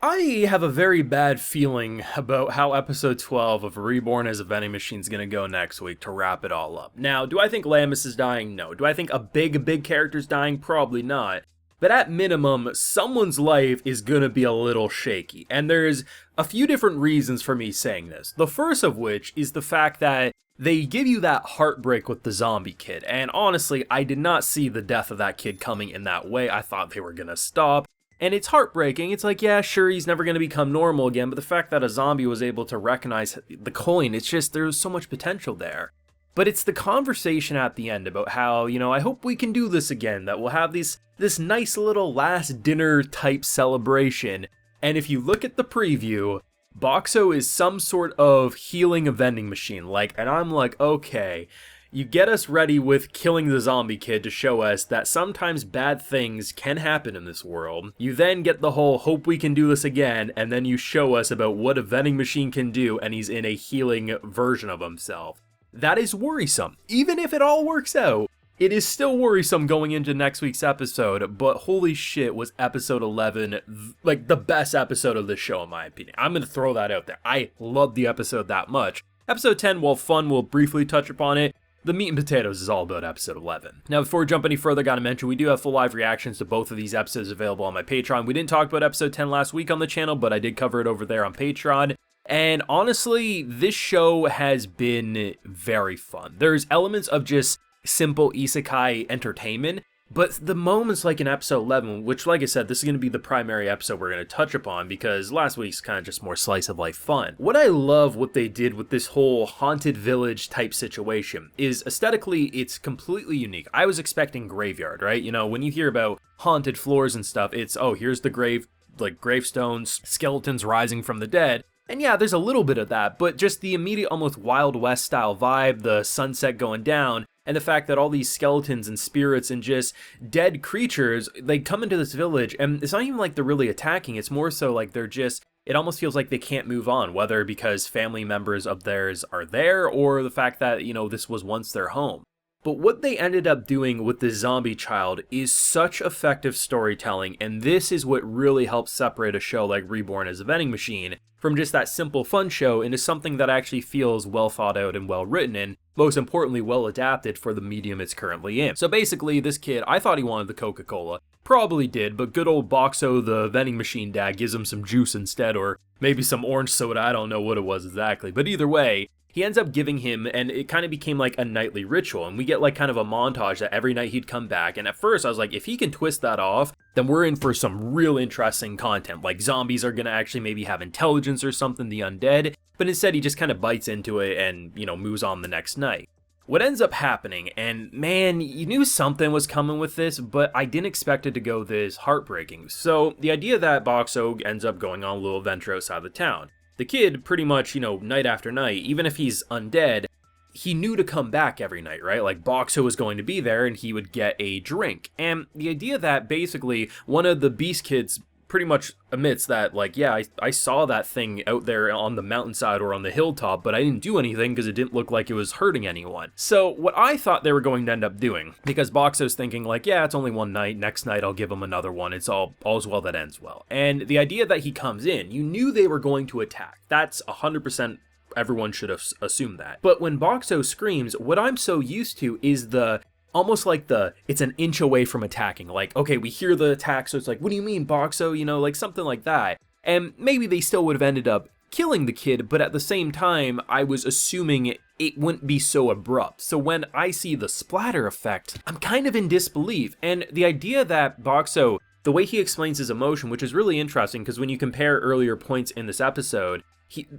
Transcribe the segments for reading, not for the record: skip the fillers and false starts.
I have a very bad feeling about how episode 12 of Reborn as a Vending Machine is going to go next week to wrap it all up. Now, do I think Lamus is dying? No. Do I think a big character's dying? Probably not. But at minimum, someone's life is going to be a little shaky. And there's a few different reasons for me saying this. The first of which is the fact that they give you that heartbreak with the zombie kid. And honestly, I did not see the death of that kid coming in that way. I thought they were going to stop. And it's heartbreaking. It's like, yeah, sure, he's never going to become normal again, but the fact that a zombie was able to recognize the coin, it's just, there's so much potential there. But it's the conversation at the end about how, I hope we can do this again, that we'll have this nice little last dinner type celebration. And if you look at the preview, Boxxo is some sort of healing a vending machine, and I'm like, okay. You get us ready with killing the zombie kid to show us that sometimes bad things can happen in this world. You then get the whole hope we can do this again, and then you show us about what a vending machine can do, and he's in a healing version of himself. That is worrisome. Even if it all works out, it is still worrisome going into next week's episode, but holy shit was episode 11, the best episode of this show in my opinion. I'm gonna throw that out there. I love the episode that much. Episode 10, while fun, we'll briefly touch upon it. The meat and potatoes is all about episode 11. Now, before we jump any further, gotta mention, we do have full live reactions to both of these episodes available on my Patreon. We didn't talk about episode 10 last week on the channel, but I did cover it over there on Patreon. And honestly, this show has been very fun. There's elements of just simple isekai entertainment, but the moments like in episode 11, which like I said, this is going to be the primary episode we're going to touch upon because last week's kind of just more slice of life fun. What I love what they did with this whole haunted village type situation is aesthetically it's completely unique. I was expecting graveyard, right? When you hear about haunted floors and stuff, it's, oh, here's the gravestones, skeletons rising from the dead. And yeah, there's a little bit of that, but just the immediate almost Wild West style vibe, the sunset going down, and the fact that all these skeletons and spirits and just dead creatures, they come into this village, and it's not even like they're really attacking, it's more so like they're just, it almost feels like they can't move on, whether because family members of theirs are there, or the fact that, this was once their home. But what they ended up doing with the zombie child is such effective storytelling, and this is what really helps separate a show like Reborn as a Vending Machine from just that simple fun show into something that actually feels well thought out and well written, and most importantly, well adapted for the medium it's currently in. So basically, this kid, I thought he wanted the Coca-Cola. Probably did, but good old Boxxo, the vending machine dad, gives him some juice instead, or maybe some orange soda, I don't know what it was exactly. But either way, he ends up giving him, and it kind of became like a nightly ritual, and we get kind of a montage that every night he'd come back, and at first I was like, if he can twist that off, then we're in for some real interesting content, like zombies are gonna actually maybe have intelligence or something, the undead, but instead he just kind of bites into it and, moves on the next night. What ends up happening, and man, you knew something was coming with this, but I didn't expect it to go this heartbreaking. So the idea that Boxxo ends up going on a little adventure outside the town. The kid, pretty much, night after night, even if he's undead, he knew to come back every night, right? Like, Boxxo was going to be there, and he would get a drink. And the idea that, basically, one of the Beast Kids pretty much admits that, yeah, I saw that thing out there on the mountainside or on the hilltop, but I didn't do anything because it didn't look like it was hurting anyone. So what I thought they were going to end up doing, because Boxxo's thinking yeah, it's only one night, next night I'll give him another one, it's all's well that ends well. And the idea that he comes in, you knew they were going to attack. That's 100%, everyone should have assumed that. But when Boxxo screams, what I'm so used to is almost like it's an inch away from attacking. Okay, we hear the attack, so it's what do you mean, Boxxo? Something like that. And maybe they still would have ended up killing the kid, but at the same time, I was assuming it wouldn't be so abrupt. So when I see the splatter effect, I'm kind of in disbelief. And the idea that Boxxo, the way he explains his emotion, which is really interesting, because when you compare earlier points in this episode,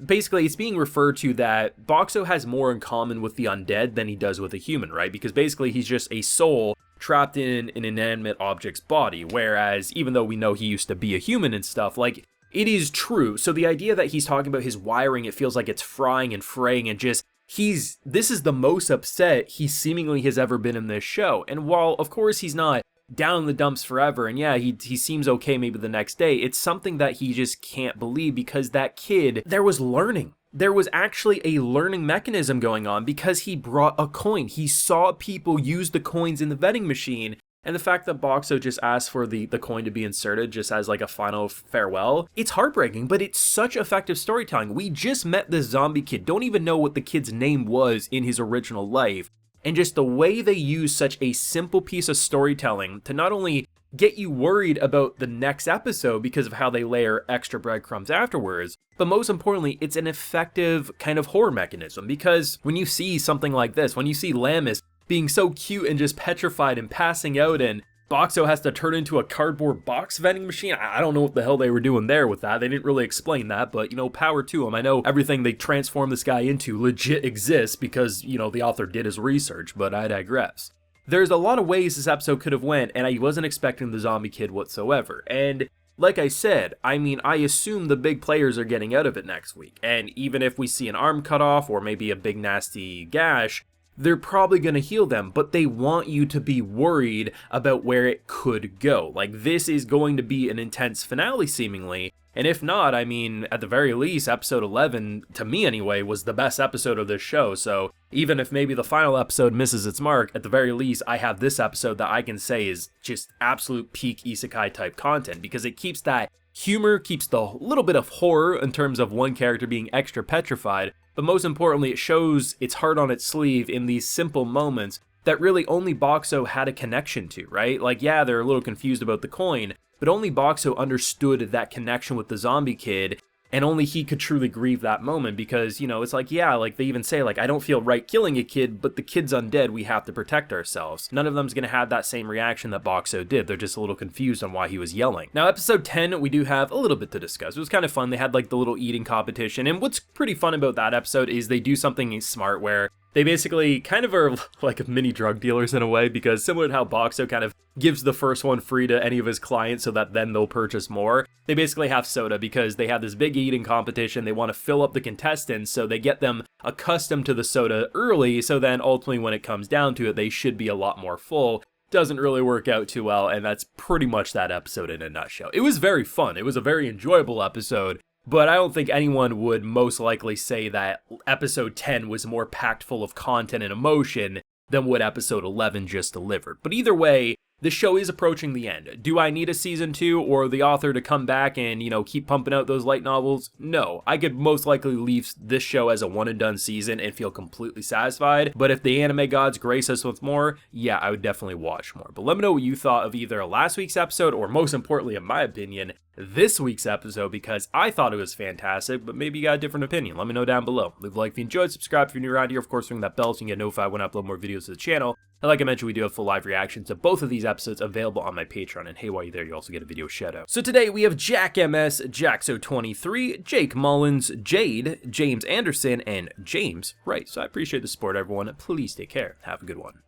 basically, it's being referred to that Boxxo has more in common with the undead than he does with a human, right? Because basically, he's just a soul trapped in an inanimate object's body, whereas even though we know he used to be a human and stuff, it is true. So the idea that he's talking about his wiring, it feels like it's frying and fraying and just, this is the most upset he seemingly has ever been in this show. And while, of course, he's not down in the dumps forever, and yeah, he seems okay maybe the next day, it's something that he just can't believe because that kid, there was learning. There was actually a learning mechanism going on because he brought a coin. He saw people use the coins in the vending machine, And the fact that Boxxo just asked for the coin to be inserted just as like a final farewell, it's heartbreaking, but it's such effective storytelling. We just met this zombie kid, don't even know what the kid's name was in his original life. And just the way they use such a simple piece of storytelling to not only get you worried about the next episode because of how they layer extra breadcrumbs afterwards, but most importantly, it's an effective kind of horror mechanism, because when you see something like this, when you see Lamis being so cute and just petrified and passing out, and Boxxo has to turn into a cardboard box vending machine. I don't know what the hell they were doing there with that. They didn't really explain that, but, you know, power to them. I know everything they transformed this guy into legit exists because, you know, the author did his research, but I digress. There's a lot of ways this episode could have went, and I wasn't expecting the zombie kid whatsoever. And like I said, I mean, I assume the big players are getting out of it next week. And even if we see an arm cut off or maybe a big nasty gash, they're probably going to heal them, but they want you to be worried about where it could go. Like, this is going to be an intense finale, seemingly. And if not, I mean, at the very least, episode 11, to me anyway, was the best episode of this show. So even if maybe the final episode misses its mark, at the very least, I have this episode that I can say is just absolute peak isekai type content, because it keeps that humor, keeps the little bit of horror in terms of one character being extra petrified, but most importantly, it shows its heart on its sleeve in these simple moments that really only Boxxo had a connection to, right? Like, yeah, they're a little confused about the coin, but only Boxxo understood that connection with the zombie kid, and only he could truly grieve that moment, because, you know, it's like, yeah, like they even say, like, I don't feel right killing a kid, but the kid's undead, we have to protect ourselves. None of them's gonna have that same reaction that Boxxo did. They're just a little confused on why he was yelling. Now, episode 10, we do have a little bit to discuss. It was kind of fun. They had like the little eating competition, and what's pretty fun about that episode is they do something smart where they basically kind of are like mini drug dealers in a way, because similar to how Boxxo kind of gives the first one free to any of his clients so that then they'll purchase more, they basically have soda because they have this big eating competition. They want to fill up the contestants, so they get them accustomed to the soda early, so then ultimately when it comes down to it, they should be a lot more full. Doesn't really work out too well, and that's pretty much that episode in a nutshell. It was very fun. It was a very enjoyable episode, but I don't think anyone would most likely say that episode 10 was more packed full of content and emotion than what episode 11 just delivered. But either way, the show is approaching the end. Do I need a season 2 or the author to come back and, you know, keep pumping out those light novels? No. I could most likely leave this show as a one and done season and feel completely satisfied. But if the anime gods grace us with more, yeah, I would definitely watch more. But let me know what you thought of either last week's episode or, most importantly, in my opinion, this week's episode, because I thought it was fantastic, but maybe you got a different opinion. Let me know down below. Leave a like if you enjoyed, subscribe if you're new around here, of course ring that bell so you can get notified when I upload more videos to the channel. And like I mentioned, we do have full live reactions to both of these episodes available on my Patreon, and hey, while you're there, you also get a video shout out. So today we have Jack MS, Jaxo23, Jake Mullins, Jade, James Anderson, and James Wright. So I appreciate the support, everyone. Please take care. Have a good one.